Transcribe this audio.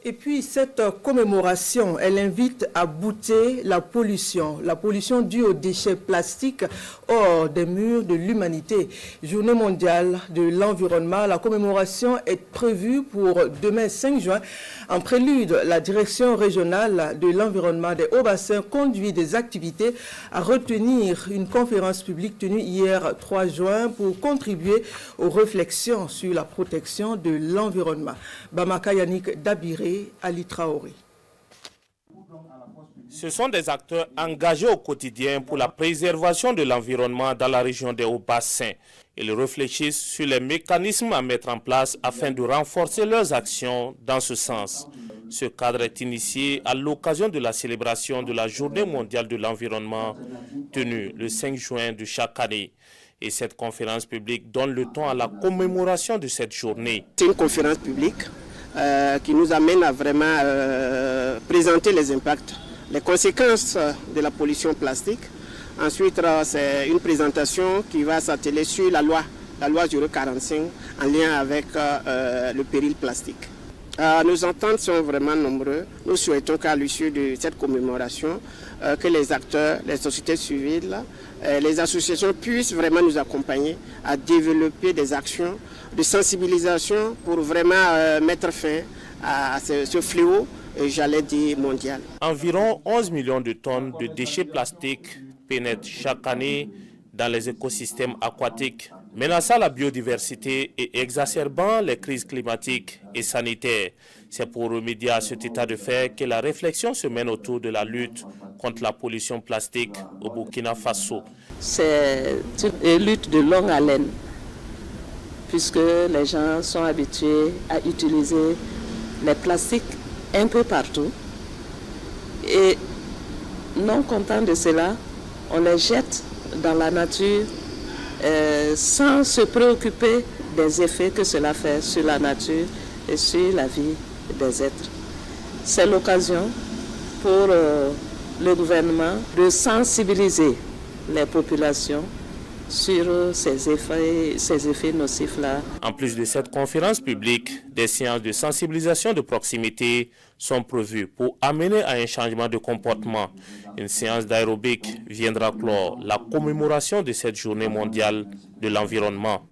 Et puis cette commémoration, elle invite à bouter la pollution due aux déchets plastiques hors des murs de l'humanité. Journée mondiale de l'environnement, la commémoration est prévue pour demain 5 juin. En prélude, la direction régionale de l'environnement des Hauts-Bassins conduit des activités à retenir une conférence publique tenue hier 3 juin pour contribuer aux réflexions sur la protection de l'environnement. Bamaka Yannick Dabiré, Ali Traoré. Ce sont des acteurs engagés au quotidien pour la préservation de l'environnement dans la région des Hauts-Bassins. Ils réfléchissent sur les mécanismes à mettre en place afin de renforcer leurs actions dans ce sens. Ce cadre est initié à l'occasion de la célébration de la Journée mondiale de l'environnement tenue le 5 juin de chaque année. Et cette conférence publique donne le ton à la commémoration de cette journée. C'est une conférence publique qui nous amène à vraiment présenter les impacts, les conséquences de la pollution plastique. Ensuite, c'est une présentation qui va s'atteler sur la loi 045 en lien avec le péril plastique. Nos ententes sont vraiment nombreux. Nous souhaitons qu'à l'issue de cette commémoration, que les acteurs, les sociétés civiles, les associations puissent vraiment nous accompagner à développer des actions de sensibilisation pour vraiment mettre fin à ce fléau, j'allais dire, mondial. Environ 11 millions de tonnes de déchets plastiques pénètrent chaque année dans les écosystèmes aquatiques, menaçant la biodiversité et exacerbant les crises climatiques et sanitaires. C'est pour remédier à cet état de fait que la réflexion se mène autour de la lutte contre la pollution plastique au Burkina Faso. C'est une lutte de longue haleine, puisque les gens sont habitués à utiliser les plastiques un peu partout. Et non content de cela, on les jette dans la nature sans se préoccuper des effets que cela fait sur la nature et sur la vie des êtres. C'est l'occasion pour le gouvernement de sensibiliser les populations sur ces effets nocifs-là. En plus de cette conférence publique, des séances de sensibilisation de proximité sont prévues pour amener à un changement de comportement. Une séance d'aérobic viendra clore la commémoration de cette journée mondiale de l'environnement.